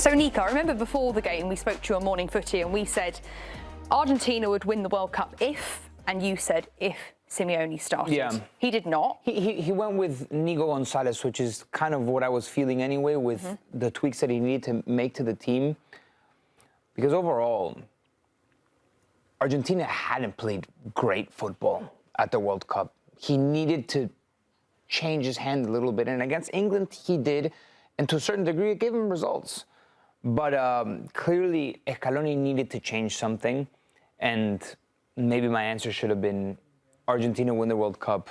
So, Nico, I remember before the game we spoke to you on Morning Footy and we said Argentina would win the World Cup if, and you said if Simeone started. Yeah. He did not. He went with Nico Gonzalez, which is kind of what I was feeling anyway with the tweaks that he needed to make to the team. Because overall, Argentina hadn't played great football at the World Cup. He needed to change his hand a little bit. And against England, he did. And to a certain degree, it gave him results. But clearly, Scaloni needed to change something. And maybe my answer should have been Argentina win the World Cup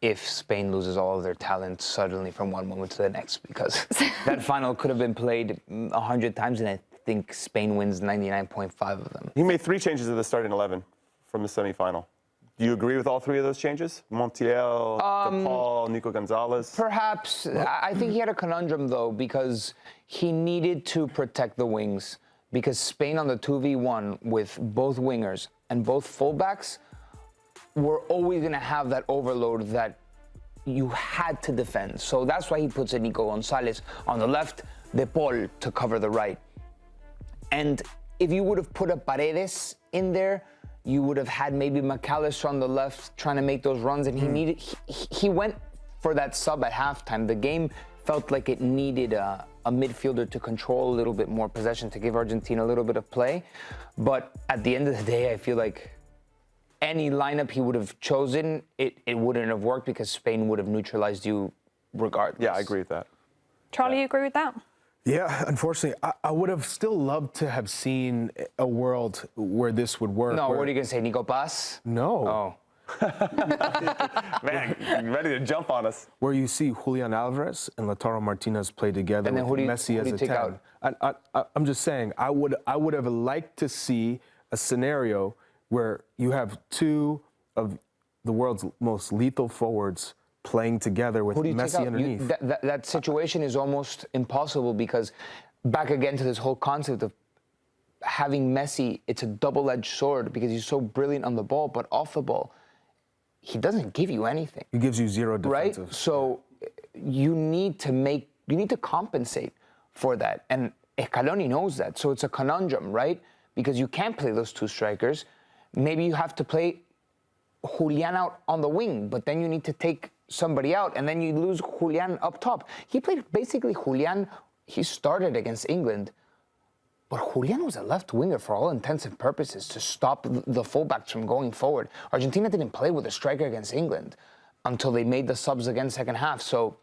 if Spain loses all of their talent suddenly from one moment to the next. Because that final could have been played 100 times, and I think Spain wins 99.5 of them. He made 3 changes to the starting 11 from the semifinal. Do you agree with all 3 of those changes? Montiel, DePaul, Nico Gonzalez? Perhaps. I think he had a conundrum, though, because he needed to protect the wings. Because Spain on the 2v1 with both wingers and both fullbacks were always going to have that overload that you had to defend. So that's why he puts in Nico Gonzalez on the left, DePaul to cover the right. And if you would have put a Paredes in there, you would have had maybe McAllister on the left trying to make those runs, and he went for that sub at halftime. The game felt like it needed a midfielder to control a little bit more possession, to give Argentina a little bit of play. But at the end of the day, I feel like any lineup he would have chosen, it wouldn't have worked because Spain would have neutralized you regardless. Yeah, I agree with that. Charlie, you agree with that? Yeah, unfortunately, I would have still loved to have seen a world where this would work. No, what are you going to say, Nico Paz? No. Oh. Man, ready to jump on us. Where you see Julian Alvarez and Lautaro Martinez play together And then with who Messi do as you a take 10. I'm just saying, I would have liked to see a scenario where you have 2 of the world's most lethal forwards playing together with Messi underneath. That situation is almost impossible because back again to this whole concept of having Messi, it's a double-edged sword because he's so brilliant on the ball, but off the ball, he doesn't give you anything. He gives you 0 defensive. Right? So you need to compensate for that. And Scaloni knows that. So it's a conundrum, right? Because you can't play those 2 strikers. Maybe you have to play Julian out on the wing, but then you need to take somebody out, and then you lose Julian up top. He played basically Julian. He started against England, but Julian was a left winger for all intents and purposes to stop the fullbacks from going forward. Argentina didn't play with a striker against England until they made the subs again second half. So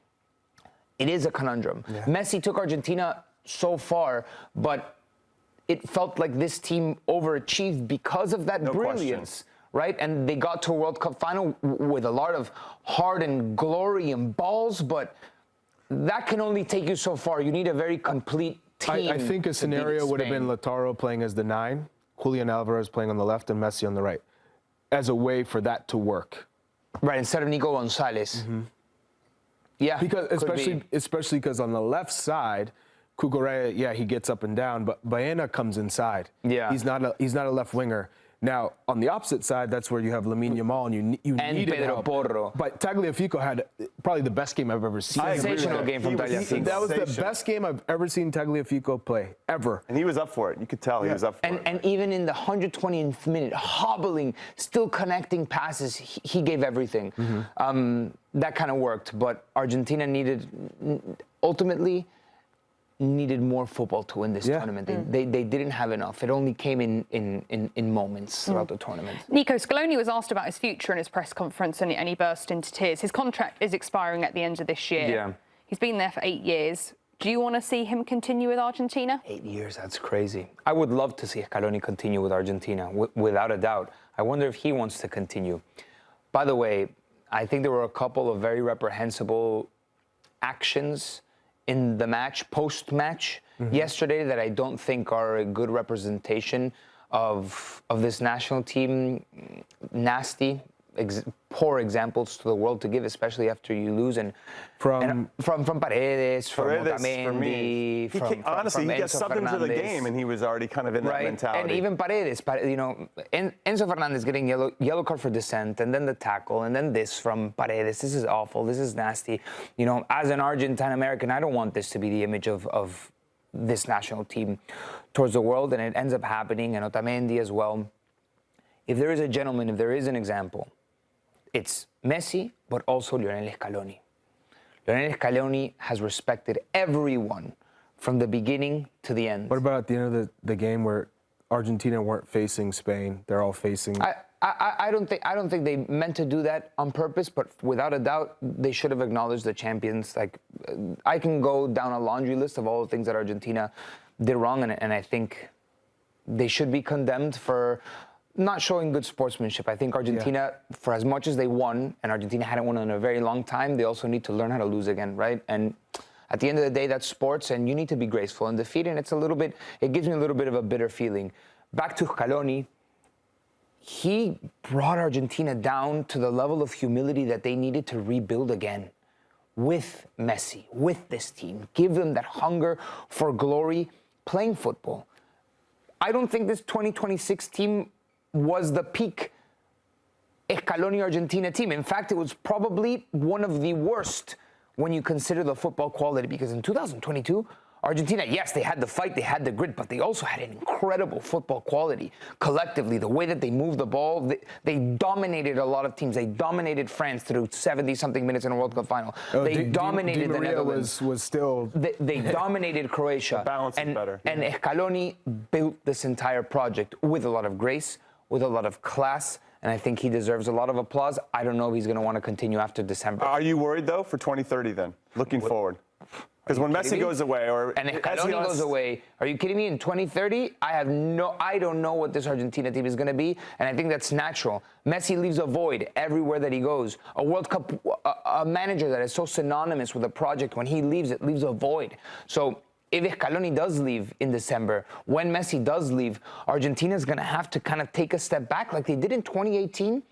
it is a conundrum. Yeah. Messi took Argentina so far, but it felt like this team overachieved because of that brilliance. Right? And they got to a World Cup final with a lot of heart and glory and balls, but that can only take you so far. You need a very complete team. I think a scenario would have been Lautaro playing as the 9, Julian Alvarez playing on the left, and Messi on the right, as a way for that to work. Right, instead of Nico Gonzalez. Yeah. Because especially because on the left side, Cucurella, yeah, he gets up and down, but Baena comes inside. Yeah. He's not a left winger. Now, on the opposite side, that's where you have Lamine Yamal, and you needed Pedro help. Porro. But Tagliafico had probably the best game I've ever seen. Sensational game from Tagliafico. That was the best game I've ever seen Tagliafico play, ever. And he was up for it. You could tell he was up for it. And even in the 120th minute, hobbling, still connecting passes, he gave everything. That kind of worked. But Argentina ultimately needed more football to win this tournament. They didn't have enough. It only came in moments throughout the tournament. Nico, Scaloni was asked about his future in his press conference and he burst into tears. His contract is expiring at the end of this year. Yeah. He's been there for 8 years. Do you want to see him continue with Argentina? 8 years, that's crazy. I would love to see Scaloni continue with Argentina, without a doubt. I wonder if he wants to continue. By the way, I think there were a couple of very reprehensible actions in the match, post-match yesterday, that I don't think are a good representation of this national team. Nasty, poor examples to the world to give, especially after you lose. And from Paredes, from Otamendi, honestly, he got Enzo something to the Fernandez. game, and he was already kind of in that mentality. And even Paredes, Enzo Fernandez getting yellow card for dissent, and then the tackle, and then this from Paredes. This is awful. This is nasty. As an Argentine American, I don't want this to be the image of this national team towards the world, and it ends up happening, and Otamendi as well. If there is a gentleman, if there is an example, it's Messi, but also Lionel Scaloni. Lionel Scaloni has respected everyone from the beginning to the end. What about at the end of the game where Argentina weren't facing Spain? They're all facing. I don't think they meant to do that on purpose, but without a doubt, they should have acknowledged the champions. Like, I can go down a laundry list of all the things that Argentina did wrong, and I think they should be condemned for not showing good sportsmanship. I think Argentina, for as much as they won, and Argentina hadn't won in a very long time, they also need to learn how to lose again, right? And at the end of the day, that's sports, and you need to be graceful in defeat, and it gives me a little bit of a bitter feeling. Back to Scaloni, he brought Argentina down to the level of humility that they needed to rebuild again with Messi, with this team. Give them that hunger for glory playing football. I don't think this 2026 team was the peak Scaloni Argentina team. In fact, it was probably one of the worst when you consider the football quality, because in 2022, Argentina, yes, they had the fight, they had the grit, but they also had an incredible football quality. Collectively, the way that they moved the ball, they dominated a lot of teams. They dominated France through 70-something minutes in a World Cup final. They dominated the Netherlands. Was still... They dominated Croatia. The balance is better. And Scaloni built this entire project with a lot of grace, with a lot of class, and I think he deserves a lot of applause. I don't know if he's going to want to continue after December. Are you worried, though, for 2030 then, looking forward? Because when Messi goes away, and if Scaloni goes away, are you kidding me? In 2030, I don't know what this Argentina team is going to be, and I think that's natural. Messi leaves a void everywhere that he goes. A World Cup, a manager that is so synonymous with a project, when he leaves, it leaves a void. So if Scaloni does leave in December, when Messi does leave, Argentina is going to have to kind of take a step back like they did in 2018.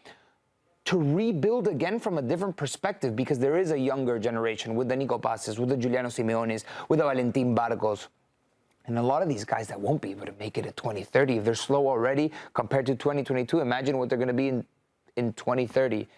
To rebuild again from a different perspective, because there is a younger generation with the Nico Passes, with the Giuliano Simeones, with the Valentin Barcos, and a lot of these guys that won't be able to make it at 2030. If they're slow already compared to 2022, imagine what they're going to be in 2030.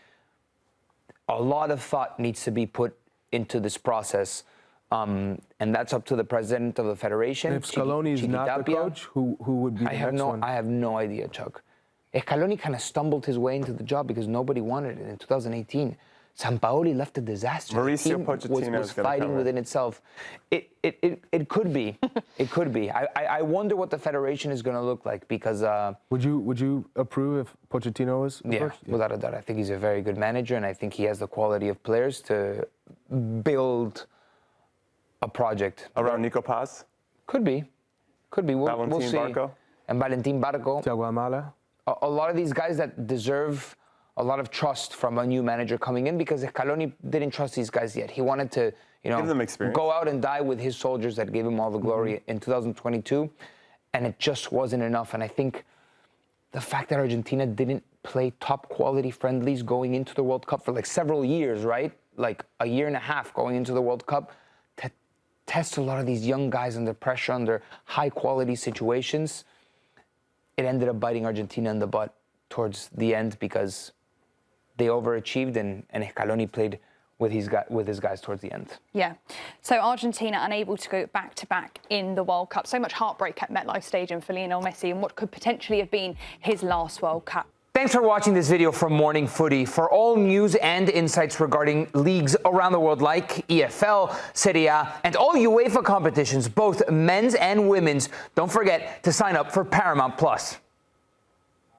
A lot of thought needs to be put into this process, and that's up to the president of the federation. If Scaloni is not the coach, who would be the next one? I have no idea, Chuck. Scaloni kind of stumbled his way into the job because nobody wanted it in 2018. Sampaoli left a disaster. Mauricio Pochettino was fighting within itself. It could be. It could be. I wonder what the federation is going to look like, because would you approve if Pochettino was first? Without a doubt. I think he's a very good manager, and I think he has the quality of players to build a project around Nico Paz. Could be. We'll see. Barco. And Valentin Barco. Thiago Amala. A lot of these guys that deserve a lot of trust from a new manager coming in, because Scaloni didn't trust these guys yet. He wanted to, give them experience, go out and die with his soldiers that gave him all the glory in 2022, and it just wasn't enough. And I think the fact that Argentina didn't play top quality friendlies going into the World Cup for like several years, right? Like a year and a half going into the World Cup, to test a lot of these young guys under pressure, under high quality situations. It ended up biting Argentina in the butt towards the end, because they overachieved, and Scaloni played with his guys towards the end. Yeah. So Argentina unable to go back-to-back in the World Cup. So much heartbreak at MetLife Stadium for Lionel Messi, and what could potentially have been his last World Cup. Thanks for watching this video from Morning Footy. For all news and insights regarding leagues around the world like EFL, Serie A, and all UEFA competitions, both men's and women's, don't forget to sign up for Paramount+.